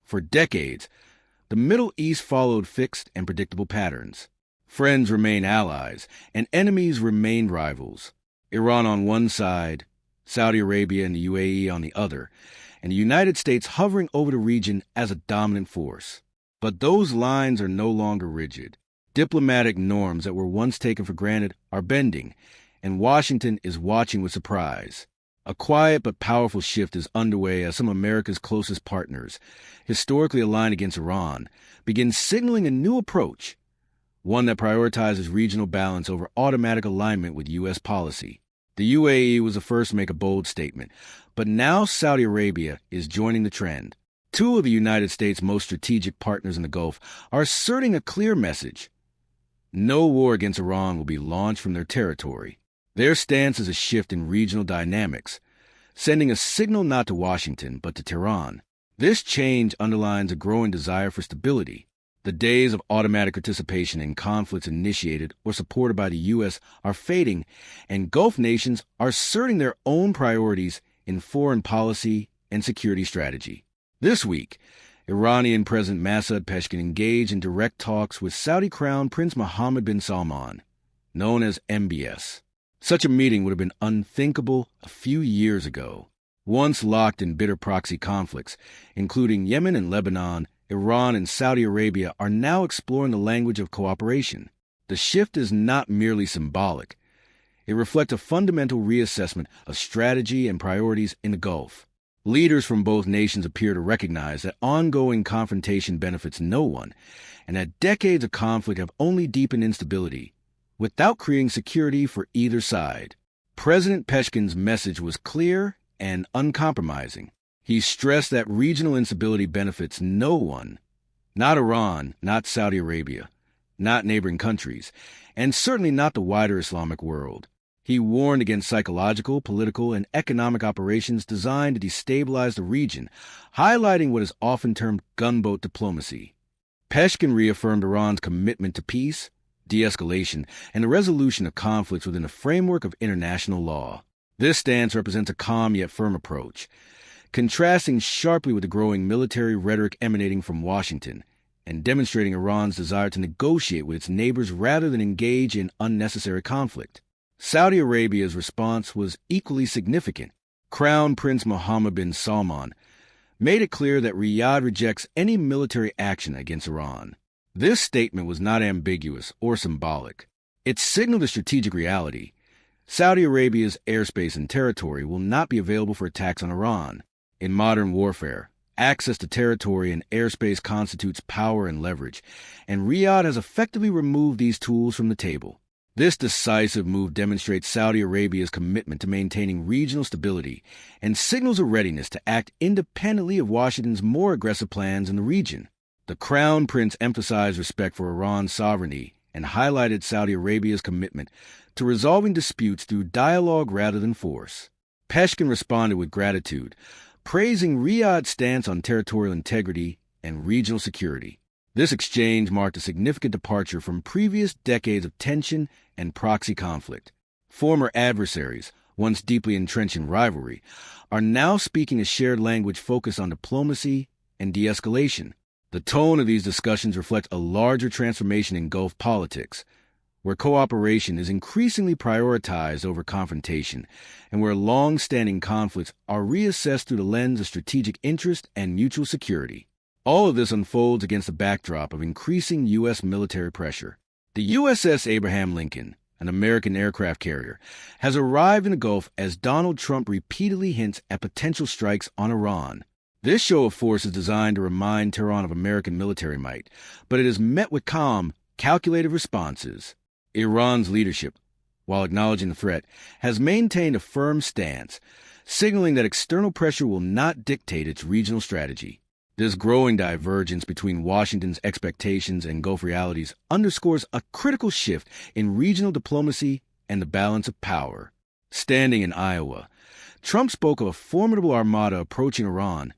For decades, the Middle East followed fixed and predictable patterns. Friends remained allies, and enemies remained rivals. Iran on one side, Saudi Arabia and the UAE on the other, and the United States hovering over the region as a dominant force. But those lines are no longer rigid. Diplomatic norms that were once taken for granted are bending, and Washington is watching with surprise. A quiet but powerful shift is underway as some of America's closest partners, historically aligned against Iran, begin signaling a new approach, one that prioritizes regional balance over automatic alignment with U.S. policy. The UAE was the first to make a bold statement, but now Saudi Arabia is joining the trend. Two of the United States' most strategic partners in the Gulf are asserting a clear message. No war against Iran will be launched from their territory. Their stance is a shift in regional dynamics, sending a signal not to Washington but to Tehran. This change underlines a growing desire for stability. The days of automatic participation in conflicts initiated or supported by the U.S. are fading, and Gulf nations are asserting their own priorities in foreign policy and security strategy. This week, Iranian President Masoud Pezeshkian engaged in direct talks with Saudi Crown Prince Mohammed bin Salman, known as MBS. Such a meeting would have been unthinkable a few years ago. Once locked in bitter proxy conflicts, including Yemen and Lebanon, Iran and Saudi Arabia are now exploring the language of cooperation. The shift is not merely symbolic. It reflects a fundamental reassessment of strategy and priorities in the Gulf. Leaders from both nations appear to recognize that ongoing confrontation benefits no one, and that decades of conflict have only deepened instability, without creating security for either side. President Pezeshkian's message was clear and uncompromising. He stressed that regional instability benefits no one, not Iran, not Saudi Arabia, not neighboring countries, and certainly not the wider Islamic world. He warned against psychological, political, and economic operations designed to destabilize the region, highlighting what is often termed gunboat diplomacy. Pezeshkian reaffirmed Iran's commitment to peace, de-escalation, and the resolution of conflicts within the framework of international law. This stance represents a calm yet firm approach, contrasting sharply with the growing military rhetoric emanating from Washington, and demonstrating Iran's desire to negotiate with its neighbors rather than engage in unnecessary conflict. Saudi Arabia's response was equally significant. Crown Prince Mohammed bin Salman made it clear that Riyadh rejects any military action against Iran. This statement was not ambiguous or symbolic. It signaled a strategic reality. Saudi Arabia's airspace and territory will not be available for attacks on Iran. In modern warfare, access to territory and airspace constitutes power and leverage, and Riyadh has effectively removed these tools from the table. This decisive move demonstrates Saudi Arabia's commitment to maintaining regional stability and signals a readiness to act independently of Washington's more aggressive plans in the region. The Crown Prince emphasized respect for Iran's sovereignty and highlighted Saudi Arabia's commitment to resolving disputes through dialogue rather than force. Pezeshkian responded with gratitude, praising Riyadh's stance on territorial integrity and regional security. This exchange marked a significant departure from previous decades of tension and proxy conflict. Former adversaries, once deeply entrenched in rivalry, are now speaking a shared language focused on diplomacy and de-escalation. The tone of these discussions reflects a larger transformation in Gulf politics, where cooperation is increasingly prioritized over confrontation, and where long-standing conflicts are reassessed through the lens of strategic interest and mutual security. All of this unfolds against the backdrop of increasing U.S. military pressure. The USS Abraham Lincoln, an American aircraft carrier, has arrived in the Gulf as Donald Trump repeatedly hints at potential strikes on Iran. This show of force is designed to remind Tehran of American military might, but it is met with calm, calculated responses. Iran's leadership, while acknowledging the threat, has maintained a firm stance, signaling that external pressure will not dictate its regional strategy. This growing divergence between Washington's expectations and Gulf realities underscores a critical shift in regional diplomacy and the balance of power. Standing in Iowa, Trump spoke of a formidable armada approaching Iran,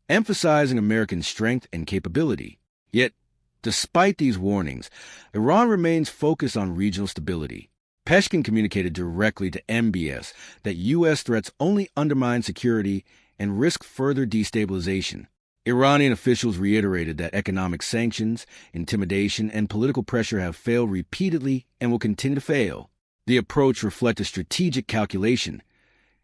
emphasizing American strength and capability. Yet, despite these warnings, Iran remains focused on regional stability. Pezeshkian communicated directly to MBS that U.S. threats only undermine security and risk further destabilization. Iranian officials reiterated that economic sanctions, intimidation, and political pressure have failed repeatedly and will continue to fail. The approach reflects a strategic calculation.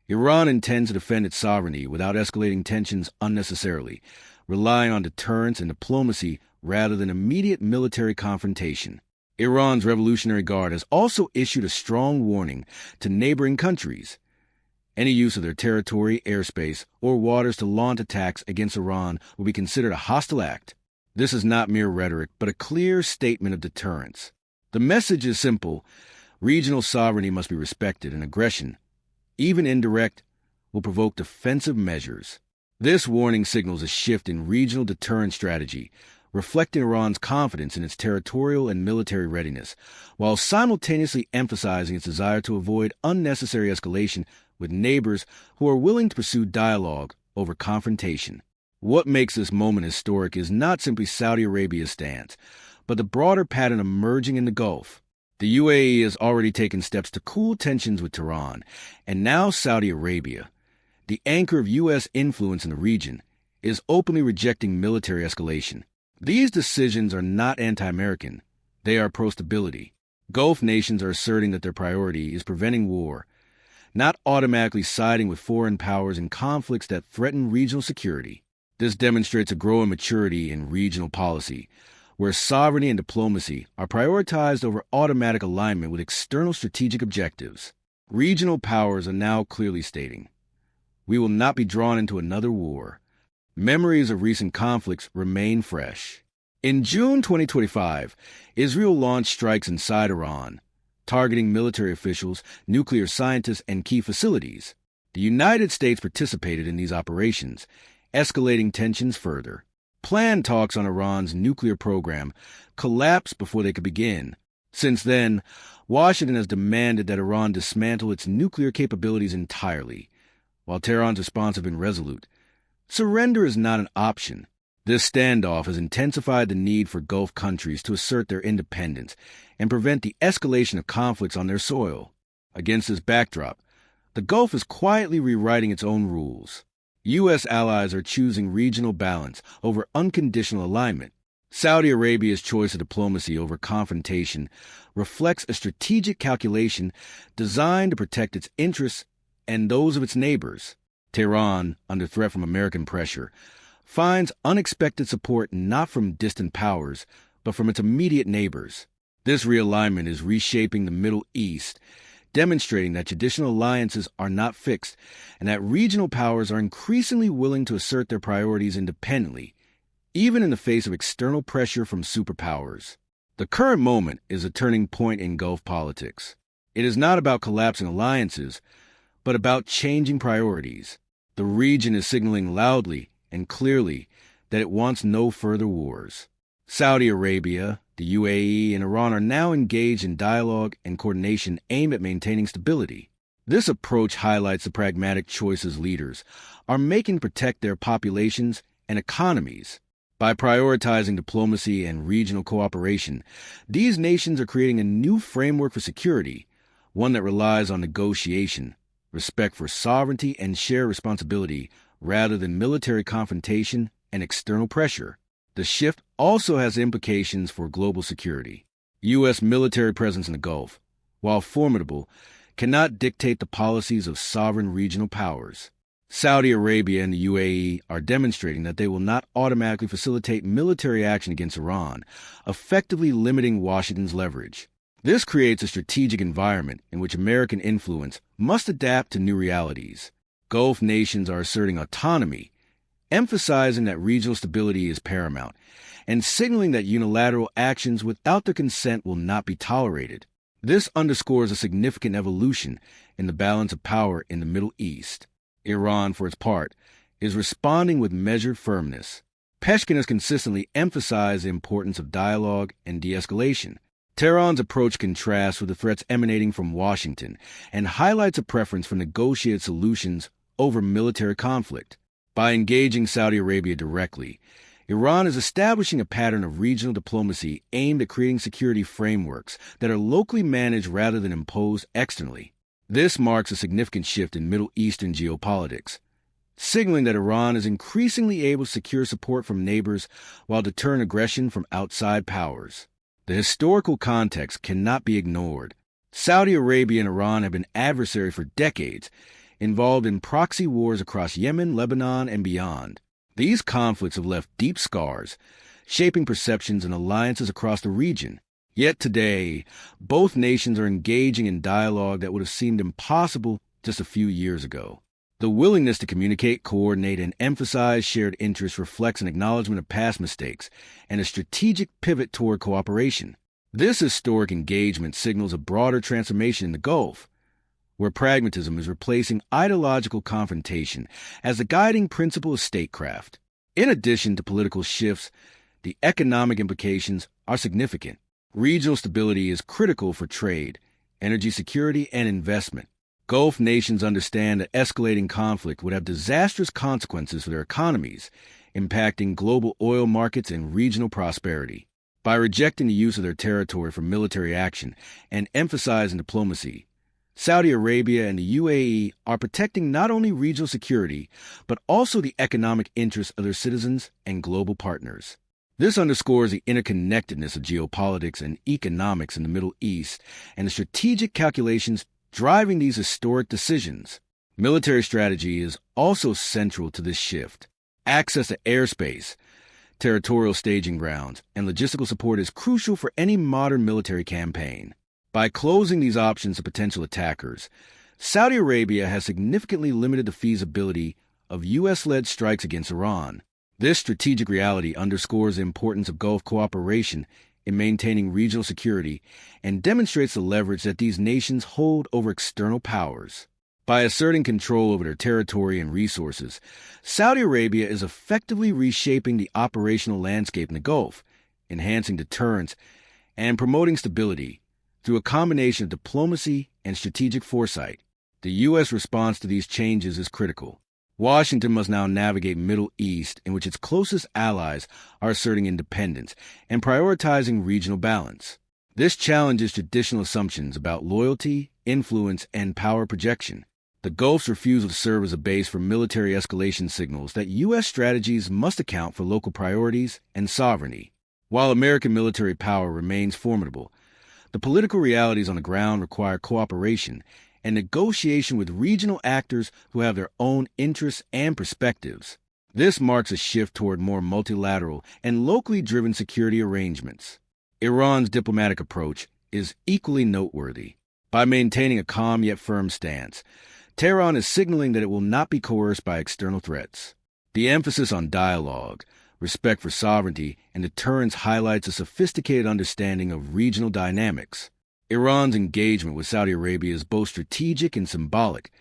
Iran intends to defend its sovereignty without escalating tensions unnecessarily, relying on deterrence and diplomacy rather than immediate military confrontation. Iran's Revolutionary Guard has also issued a strong warning to neighboring countries. Any use of their territory, airspace, or waters to launch attacks against Iran will be considered a hostile act. This is not mere rhetoric, but a clear statement of deterrence. The message is simple. Regional sovereignty must be respected, and aggression, even indirect, will provoke defensive measures. This warning signals a shift in regional deterrence strategy, reflecting Iran's confidence in its territorial and military readiness, while simultaneously emphasizing its desire to avoid unnecessary escalation with neighbors who are willing to pursue dialogue over confrontation. What makes this moment historic is not simply Saudi Arabia's stance, but the broader pattern emerging in the Gulf. The UAE has already taken steps to cool tensions with Tehran, and now Saudi Arabia, the anchor of U.S. influence in the region, is openly rejecting military escalation. These decisions are not anti-American. They are pro-stability. Gulf nations are asserting that their priority is preventing war, not automatically siding with foreign powers in conflicts that threaten regional security. This demonstrates a growing maturity in regional policy, where sovereignty and diplomacy are prioritized over automatic alignment with external strategic objectives. Regional powers are now clearly stating, "We will not be drawn into another war." Memories of recent conflicts remain fresh. In June 2025, Israel launched strikes inside Iran, targeting military officials, nuclear scientists, and key facilities. The United States participated in these operations, escalating tensions further. Planned talks on Iran's nuclear program collapsed before they could begin. Since then, Washington has demanded that Iran dismantle its nuclear capabilities entirely, while Tehran's response has been resolute. Surrender is not an option. This standoff has intensified the need for Gulf countries to assert their independence and prevent the escalation of conflicts on their soil. Against this backdrop, the Gulf is quietly rewriting its own rules. U.S. allies are choosing regional balance over unconditional alignment. Saudi Arabia's choice of diplomacy over confrontation reflects a strategic calculation designed to protect its interests and those of its neighbors. Tehran, under threat from American pressure, finds unexpected support not from distant powers, but from its immediate neighbors. This realignment is reshaping the Middle East, demonstrating that traditional alliances are not fixed and that regional powers are increasingly willing to assert their priorities independently, even in the face of external pressure from superpowers. The current moment is a turning point in Gulf politics. It is not about collapsing alliances, but about changing priorities. The region is signaling loudly and clearly that it wants no further wars. Saudi Arabia, the UAE, and Iran are now engaged in dialogue and coordination aimed at maintaining stability. This approach highlights the pragmatic choices leaders are making to protect their populations and economies. By prioritizing diplomacy and regional cooperation, these nations are creating a new framework for security, one that relies on negotiation, respect for sovereignty, and shared responsibility rather than military confrontation and external pressure. The shift also has implications for global security. U.S. military presence in the Gulf, while formidable, cannot dictate the policies of sovereign regional powers. Saudi Arabia and the UAE are demonstrating that they will not automatically facilitate military action against Iran, effectively limiting Washington's leverage. This creates a strategic environment in which American influence must adapt to new realities. Gulf nations are asserting autonomy, emphasizing that regional stability is paramount, and signaling that unilateral actions without their consent will not be tolerated. This underscores a significant evolution in the balance of power in the Middle East. Iran, for its part, is responding with measured firmness. Peshkin has consistently emphasized the importance of dialogue and de-escalation. Tehran's approach contrasts with the threats emanating from Washington and highlights a preference for negotiated solutions over military conflict. By engaging Saudi Arabia directly, Iran is establishing a pattern of regional diplomacy aimed at creating security frameworks that are locally managed rather than imposed externally. This marks a significant shift in Middle Eastern geopolitics. signaling that Iran is increasingly able to secure support from neighbors while deterring aggression from outside powers. The historical context cannot be ignored. Saudi Arabia and Iran have been adversaries for decades, involved in proxy wars across Yemen, Lebanon, and beyond. These conflicts have left deep scars, shaping perceptions and alliances across the region. Yet today, both nations are engaging in dialogue that would have seemed impossible just a few years ago. The willingness to communicate, coordinate, and emphasize shared interests reflects an acknowledgement of past mistakes and a strategic pivot toward cooperation. This historic engagement signals a broader transformation in the Gulf, where pragmatism is replacing ideological confrontation as the guiding principle of statecraft. In addition to political shifts, the economic implications are significant. Regional stability is critical for trade, energy security, and investment. Gulf nations understand that escalating conflict would have disastrous consequences for their economies, impacting global oil markets and regional prosperity. By rejecting the use of their territory for military action and emphasizing diplomacy, Saudi Arabia and the UAE are protecting not only regional security, but also the economic interests of their citizens and global partners. This underscores the interconnectedness of geopolitics and economics in the Middle East and the strategic calculations driving these historic decisions. Military strategy is also central to this shift. Access to airspace, territorial staging grounds, and logistical support is crucial for any modern military campaign. By closing these options to potential attackers, Saudi Arabia has significantly limited the feasibility of U.S.-led strikes against Iran. This strategic reality underscores the importance of Gulf cooperation in maintaining regional security and demonstrates the leverage that these nations hold over external powers. By asserting control over their territory and resources, Saudi Arabia is effectively reshaping the operational landscape in the Gulf, enhancing deterrence and promoting stability through a combination of diplomacy and strategic foresight. The U.S. response to these changes is critical. Washington must now navigate Middle East, in which its closest allies are asserting independence and prioritizing regional balance. This challenges traditional assumptions about loyalty, influence, and power projection. The Gulf's refusal to serve as a base for military escalation signals that U.S. strategies must account for local priorities and sovereignty. While American military power remains formidable, the political realities on the ground require cooperation and negotiation with regional actors who have their own interests and perspectives. This marks a shift toward more multilateral and locally driven security arrangements. Iran's diplomatic approach is equally noteworthy. By maintaining a calm yet firm stance, Tehran is signaling that it will not be coerced by external threats. The emphasis on dialogue, respect for sovereignty, and deterrence highlights a sophisticated understanding of regional dynamics. Iran's engagement with Saudi Arabia is both strategic and symbolic,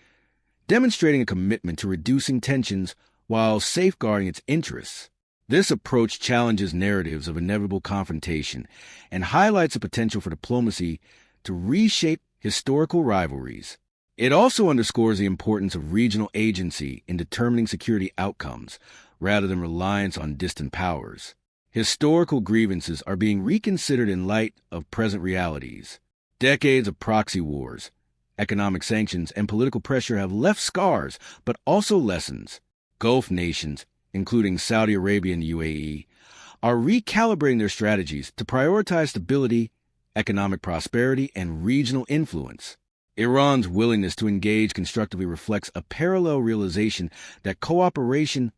demonstrating a commitment to reducing tensions while safeguarding its interests. This approach challenges narratives of inevitable confrontation and highlights the potential for diplomacy to reshape historical rivalries. It also underscores the importance of regional agency in determining security outcomes, rather than reliance on distant powers. Historical grievances are being reconsidered in light of present realities. Decades of proxy wars, economic sanctions, and political pressure have left scars, but also lessons. Gulf nations, including Saudi Arabia and the UAE, are recalibrating their strategies to prioritize stability, economic prosperity, and regional influence. Iran's willingness to engage constructively reflects a parallel realization that cooperation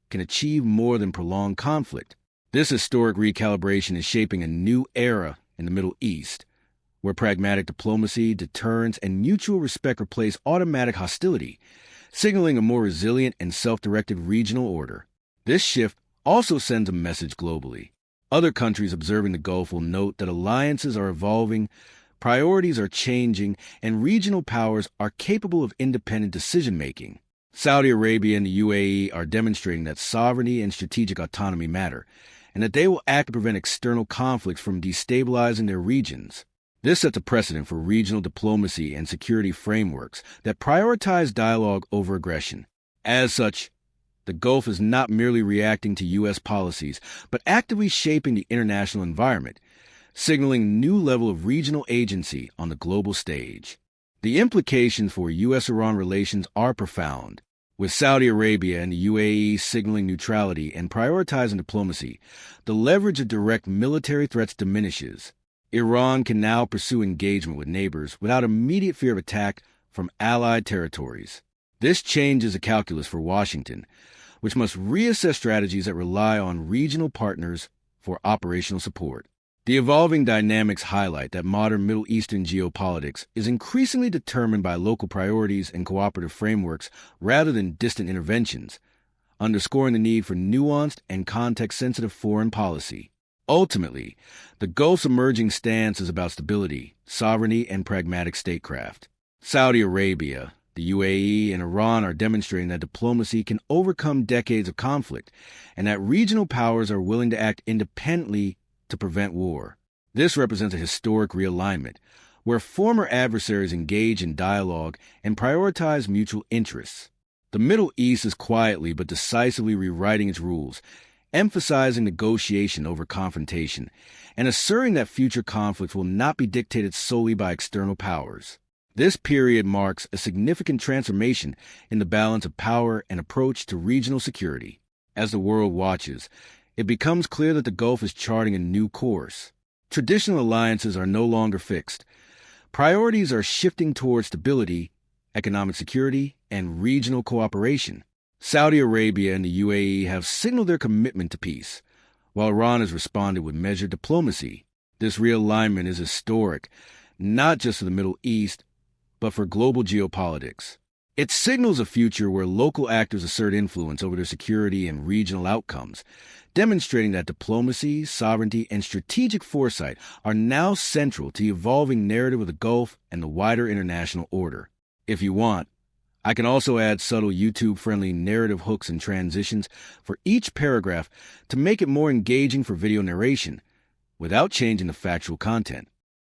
can achieve more than prolonged conflict. This historic recalibration is shaping a new era in the Middle East, where pragmatic diplomacy, deterrence, and mutual respect replace automatic hostility, signaling a more resilient and self-directed regional order. This shift also sends a message globally. Other countries observing the Gulf will note that alliances are evolving, priorities are changing, and regional powers are capable of independent decision-making. Saudi Arabia and the UAE are demonstrating that sovereignty and strategic autonomy matter, and that they will act to prevent external conflicts from destabilizing their regions. This sets a precedent for regional diplomacy and security frameworks that prioritize dialogue over aggression. As such, the Gulf is not merely reacting to U.S. policies, but actively shaping the international environment, signaling a new level of regional agency on the global stage. The implications for U.S.-Iran relations are profound. With Saudi Arabia and the UAE signaling neutrality and prioritizing diplomacy, the leverage of direct military threats diminishes. Iran can now pursue engagement with neighbors without immediate fear of attack from allied territories. This changes the calculus for Washington, which must reassess strategies that rely on regional partners for operational support. The evolving dynamics highlight that modern Middle Eastern geopolitics is increasingly determined by local priorities and cooperative frameworks rather than distant interventions, underscoring the need for nuanced and context-sensitive foreign policy. Ultimately, the Gulf's emerging stance is about stability, sovereignty, and pragmatic statecraft. Saudi Arabia, the UAE, and Iran are demonstrating that diplomacy can overcome decades of conflict and that regional powers are willing to act independently to prevent war. This represents a historic realignment, where former adversaries engage in dialogue and prioritize mutual interests. The Middle East is quietly but decisively rewriting its rules, emphasizing negotiation over confrontation, and asserting that future conflicts will not be dictated solely by external powers. This period marks a significant transformation in the balance of power and approach to regional security. As the world watches, it becomes clear that the Gulf is charting a new course. Traditional alliances are no longer fixed. Priorities are shifting towards stability, economic security, and regional cooperation. Saudi Arabia and the UAE have signaled their commitment to peace, while Iran has responded with measured diplomacy. This realignment is historic, not just for the Middle East, but for global geopolitics. It signals a future where local actors assert influence over their security and regional outcomes, demonstrating that diplomacy, sovereignty, and strategic foresight are now central to the evolving narrative of the Gulf and the wider international order. If you want, I can also add subtle YouTube-friendly narrative hooks and transitions for each paragraph to make it more engaging for video narration, without changing the factual content.